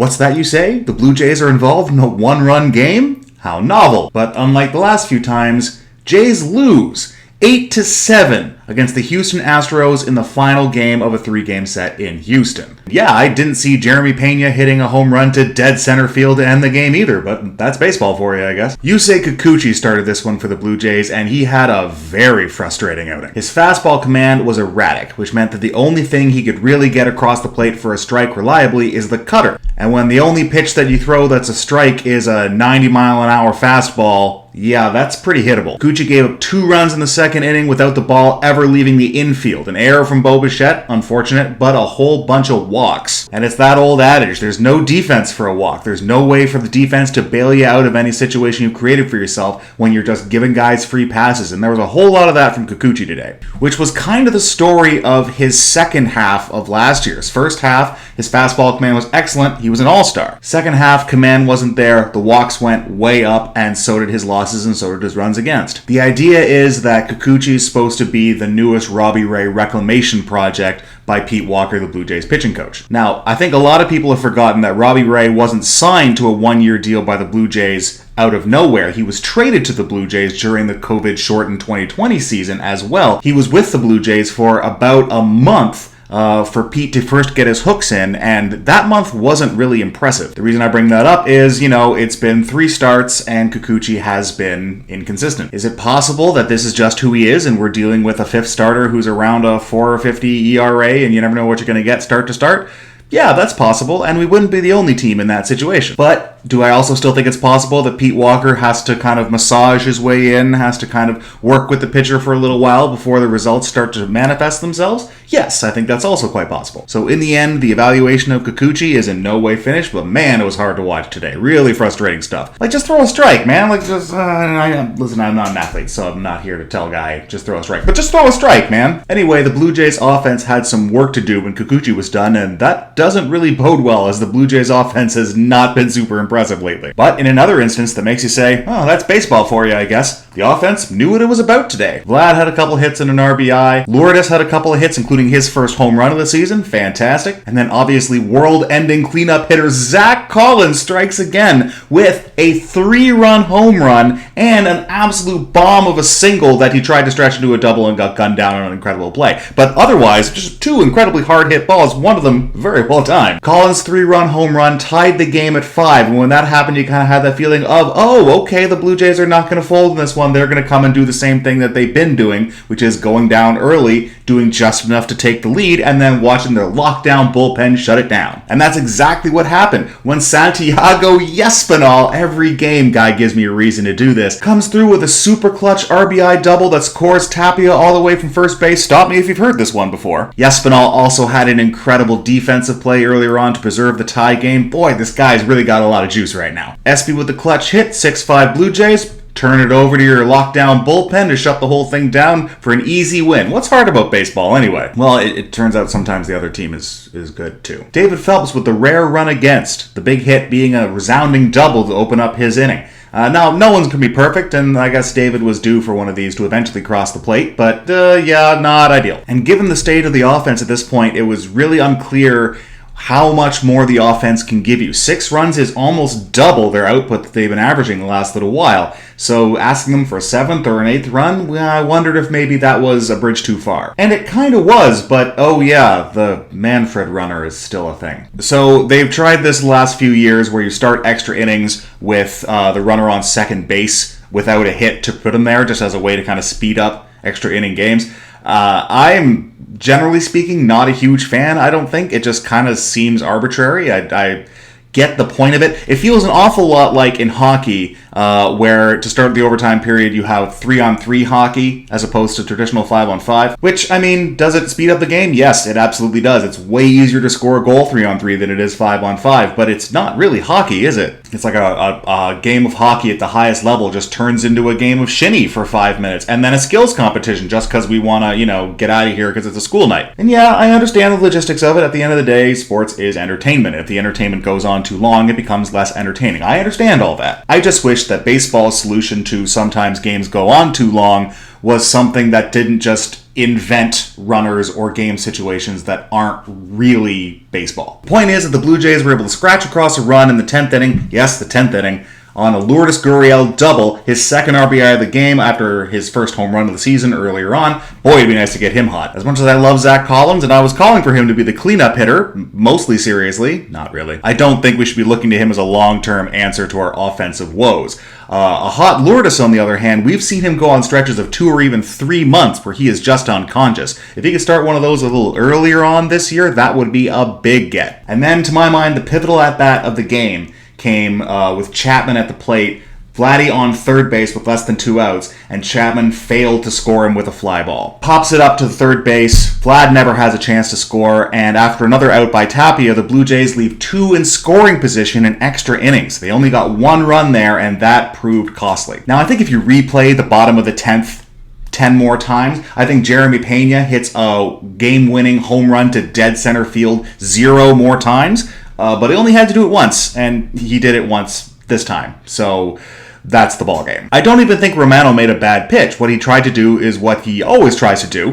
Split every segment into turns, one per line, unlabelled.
What's that you say? The Blue Jays are involved in a one-run game? How novel. But unlike the last few times, Jays lose 8-7 against the Houston Astros in the final game of a 3-game set in Houston. Yeah, I didn't see Jeremy Pena hitting a home run to dead center field to end the game either, but that's baseball for you, I guess. Yusei Kikuchi started this one for the Blue Jays, and he had a very frustrating outing. His fastball command was erratic, which meant that the only thing he could really get across the plate for a strike reliably is the cutter. And when the only pitch that you throw that's a strike is a 90-mile-an-hour fastball, yeah, that's pretty hittable. Kikuchi gave up 2 runs in the second inning without the ball ever leaving the infield. An error from Bo Bichette, unfortunate, but a whole bunch of walks. And it's that old adage, there's no defense for a walk. There's no way for the defense to bail you out of any situation you created for yourself when you're just giving guys free passes. And there was a whole lot of that from Kikuchi today, which was kind of the story of his second half of last year's. First half, his fastball command was excellent. He was an all-star. Second half, command wasn't there. The walks went way up, and so did his losses, and so did his runs against. The idea is that Kikuchi is supposed to be the newest Robbie Ray reclamation project by Pete Walker, the Blue Jays pitching coach. Now, I think a lot of people have forgotten that Robbie Ray wasn't signed to a 1-year deal by the Blue Jays out of nowhere. He was traded to the Blue Jays during the COVID-shortened 2020 season as well. He was with the Blue Jays for about a month for Pete to first get his hooks in, and that month wasn't really impressive. The reason I bring that up is, it's been 3 starts and Kikuchi has been inconsistent. Is it possible that this is just who he is and we're dealing with a 5th starter who's around a 4.50 ERA and you never know what you're going to get start to start? Yeah, that's possible, and we wouldn't be the only team in that situation. But do I also still think it's possible that Pete Walker has to kind of massage his way in, has to kind of work with the pitcher for a little while before the results start to manifest themselves? Yes, I think that's also quite possible. So in the end, the evaluation of Kikuchi is in no way finished, but man, it was hard to watch today. Really frustrating stuff. Like, just throw a strike, man. Like, just, listen, I'm not an athlete, so I'm not here to tell a guy, just throw a strike. But just throw a strike, man. Anyway, the Blue Jays offense had some work to do when Kikuchi was done, and that doesn't really bode well, as the Blue Jays offense has not been super impressive lately. But in another instance that makes you say, oh, that's baseball for you, I guess. The offense knew what it was about today. Vlad had a couple hits and an RBI. Lourdes had a couple of hits, including his first home run of the season. Fantastic. And then obviously world-ending cleanup hitter Zach Collins strikes again with a 3-run home run and an absolute bomb of a single that he tried to stretch into a double and got gunned down on an incredible play. But otherwise, just 2 incredibly hard-hit balls, one of them very well timed. Collins' 3-run home run tied the game at 5, and when that happened, you kind of had that feeling of, oh, okay, the Blue Jays are not going to fold in this one. They're going to come and do the same thing that they've been doing, which is going down early, doing just enough to take the lead, and then watching their lockdown bullpen shut it down. And that's exactly what happened. When Santiago Espinal, every game guy gives me a reason to do this, comes through with a super clutch RBI double that scores Tapia all the way from first base. Stop me if you've heard this one before. Espinal also had an incredible defensive play earlier on to preserve the tie game. Boy, this guy's really got a lot of juice right now. Espy with the clutch hit, 6-5 Blue Jays. Turn it over to your lockdown bullpen to shut the whole thing down for an easy win. What's hard about baseball anyway? Well, it turns out sometimes the other team is good too. David Phelps with the rare run against, the big hit being a resounding double to open up his inning. Now, no one's going to be perfect, and I guess David was due for one of these to eventually cross the plate, but yeah, not ideal. And given the state of the offense at this point, it was really unclear how much more the offense can give you. 6 runs is almost double their output that they've been averaging the last little while. So asking them for a 7th or an 8th run, well, I wondered if maybe that was a bridge too far. And it kind of was, but oh yeah, the Manfred runner is still a thing. So they've tried this the last few years where you start extra innings with the runner on second base without a hit to put him there, just as a way to kind of speed up extra inning games. I'm generally speaking not a huge fan. I don't think it just kind of seems arbitrary. I get the point of it. It feels an awful lot like in hockey, where to start the overtime period you have 3-on-3 hockey as opposed to traditional 5-on-5, which, I mean, does it speed up the game? Yes, it absolutely does. It's way easier to score a goal 3-on-3 than it is 5-on-5, but it's not really hockey, is it? It's like a game of hockey at the highest level just turns into a game of shinny for 5 minutes, and then a skills competition just because we want to, get out of here because it's a school night. And yeah, I understand the logistics of it. At the end of the day, sports is entertainment. If the entertainment goes on too long, it becomes less entertaining. I understand all that. I just wish wish that baseball's solution to sometimes games go on too long was something that didn't just invent runners or game situations that aren't really baseball. The point is that the Blue Jays were able to scratch across a run in the 10th inning, yes, the 10th inning, on a Lourdes Gurriel double, his second RBI of the game after his first home run of the season earlier on. Boy, it'd be nice to get him hot. As much as I love Zach Collins, and I was calling for him to be the cleanup hitter, mostly seriously, not really, I don't think we should be looking to him as a long-term answer to our offensive woes. A hot Lourdes, on the other hand, we've seen him go on stretches of 2 or even 3 months where he is just unconscious. If he could start one of those a little earlier on this year, that would be a big get. And then, to my mind, the pivotal at-bat of the game came with Chapman at the plate, Vladdy on third base with less than 2 outs, and Chapman failed to score him with a fly ball. Pops it up to the third base, Vlad never has a chance to score, and after another out by Tapia, the Blue Jays leave 2 in scoring position in extra innings. They only got 1 run there, and that proved costly. Now, I think if you replay the bottom of the 10th 10 more times, I think Jeremy Pena hits a game-winning home run to dead center field 0 more times, but he only had to do it once, and he did it once this time. So that's the ball game. I don't even think Romano made a bad pitch. What he tried to do is what he always tries to do,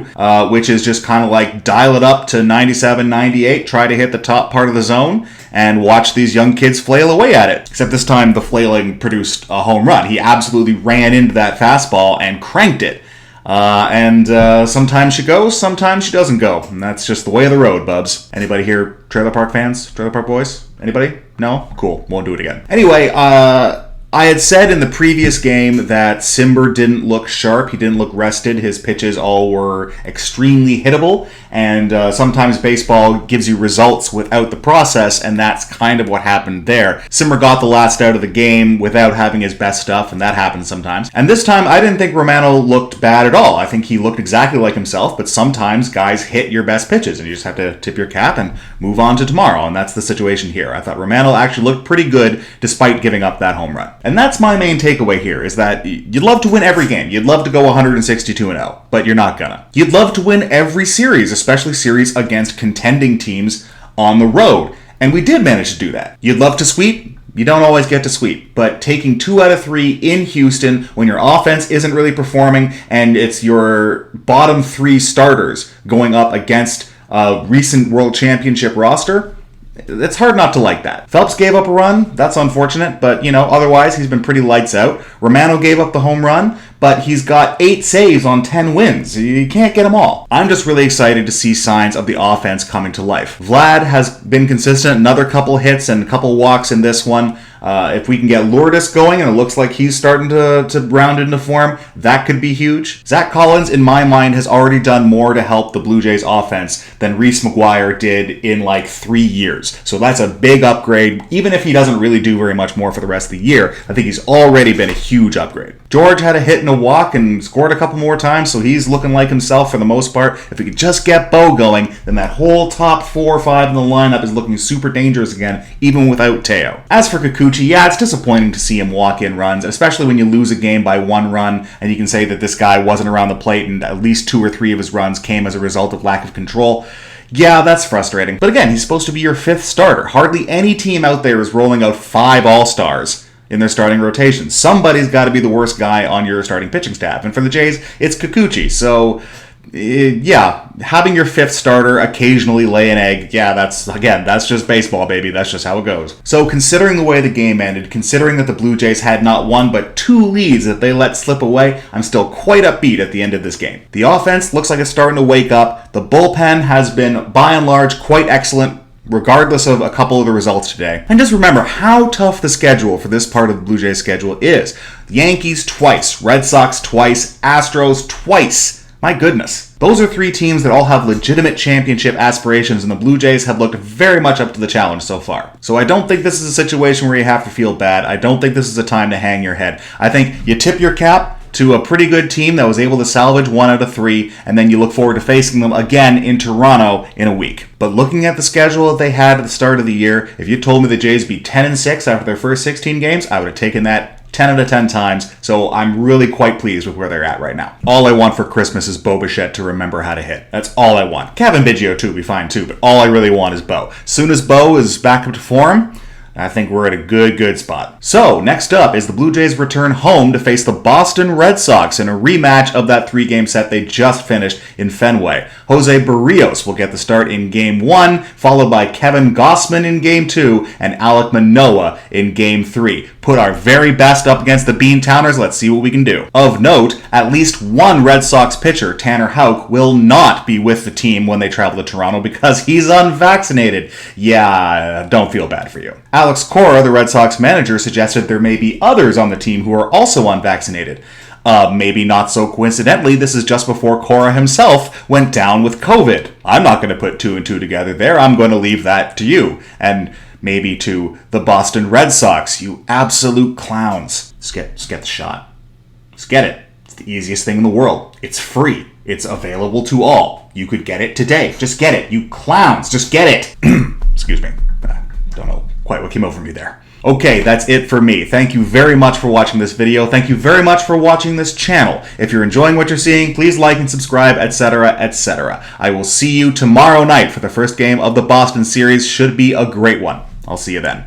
which is just kind of like dial it up to 97, 98, try to hit the top part of the zone, and watch these young kids flail away at it. Except this time the flailing produced a home run. He absolutely ran into that fastball and cranked it. Sometimes she goes, sometimes she doesn't go. And that's just the way of the road, bubs. Anybody here Trailer Park fans? Trailer Park boys? Anybody? No? Cool. Won't do it again. Anyway, I had said in the previous game that Simber didn't look sharp. He didn't look rested. His pitches all were extremely hittable. And sometimes baseball gives you results without the process, and that's kind of what happened there. Simber got the last out of the game without having his best stuff, and that happens sometimes. And this time, I didn't think Romano looked bad at all. I think he looked exactly like himself, but sometimes guys hit your best pitches, and you just have to tip your cap and move on to tomorrow, and that's the situation here. I thought Romano actually looked pretty good despite giving up that home run. And that's my main takeaway here, is that you'd love to win every game. You'd love to go 162-0, but you're not gonna. You'd love to win every series, especially series against contending teams on the road. And we did manage to do that. You'd love to sweep. You don't always get to sweep. But taking 2 out of 3 in Houston when your offense isn't really performing and it's your bottom 3 starters going up against a recent World Championship roster, it's hard not to like that. Phelps gave up a run. That's unfortunate, but, otherwise he's been pretty lights out. Romano gave up the home run, but he's got 8 saves on 10 wins. You can't get them all. I'm just really excited to see signs of the offense coming to life. Vlad has been consistent, another couple hits and a couple walks in this one. If we can get Lourdes going, and it looks like he's starting to round into form, that could be huge. Zach Collins, in my mind, has already done more to help the Blue Jays offense than Reese McGuire did in like 3 years. So that's a big upgrade. Even if he doesn't really do very much more for the rest of the year, I think he's already been a huge upgrade. George had a hit and a walk and scored a couple more times, so he's looking like himself for the most part. If we could just get Bo going, then that whole top 4 or 5 in the lineup is looking super dangerous again, even without Teo. As for Kikuchi, yeah, it's disappointing to see him walk in runs, especially when you lose a game by 1 run, and you can say that this guy wasn't around the plate and at least 2 or 3 of his runs came as a result of lack of control. Yeah, that's frustrating. But again, he's supposed to be your 5th starter. Hardly any team out there is rolling out 5 all-stars in their starting rotation. Somebody's got to be the worst guy on your starting pitching staff. And for the Jays, it's Kikuchi. So, yeah, having your 5th starter occasionally lay an egg, yeah, that's just baseball, baby. That's just how it goes. So considering the way the game ended, considering that the Blue Jays had not 1 but 2 leads that they let slip away, I'm still quite upbeat at the end of this game. The offense looks like it's starting to wake up. The bullpen has been, by and large, quite excellent, regardless of a couple of the results today. And just remember how tough the schedule for this part of the Blue Jays schedule is. The Yankees twice, Red Sox twice, Astros twice. My goodness. Those are 3 teams that all have legitimate championship aspirations, and the Blue Jays have looked very much up to the challenge so far. So I don't think this is a situation where you have to feel bad. I don't think this is a time to hang your head. I think you tip your cap to a pretty good team that was able to salvage 1 out of 3, and then you look forward to facing them again in Toronto in a week. But looking at the schedule that they had at the start of the year, if you told me the Jays beat 10-6 after their first 16 games, I would have taken that 10 out of 10 times, so I'm really quite pleased with where they're at right now. All I want for Christmas is Bo Bichette to remember how to hit. That's all I want. Kevin Biggio too would be fine too, but all I really want is Bo. As soon as Bo is back up to form, I think we're at a good spot. So, next up is the Blue Jays return home to face the Boston Red Sox in a rematch of that 3-game set they just finished in Fenway. Jose Barrios will get the start in Game 1, followed by Kevin Gausman in Game 2 and Alek Manoah in Game 3. Put our very best up against the Beantowners. Let's see what we can do. Of note, at least one Red Sox pitcher, Tanner Houck, will not be with the team when they travel to Toronto because he's unvaccinated. Yeah, don't feel bad for you. Alex Cora, the Red Sox manager, suggested there may be others on the team who are also unvaccinated. Maybe not so coincidentally, this is just before Cora himself went down with COVID. I'm not going to put 2 and 2 together there. I'm going to leave that to you. And maybe to the Boston Red Sox, you absolute clowns. Just get the shot. Just get it. It's the easiest thing in the world. It's free. It's available to all. You could get it today. Just get it. You clowns. Just get it. Excuse me. Don't know quite what came over me there. Okay, that's it for me. Thank you very much for watching this video. Thank you very much for watching this channel. If you're enjoying what you're seeing, please like and subscribe, etc., etc. I will see you tomorrow night for the first game of the Boston series. Should be a great one. I'll see you then.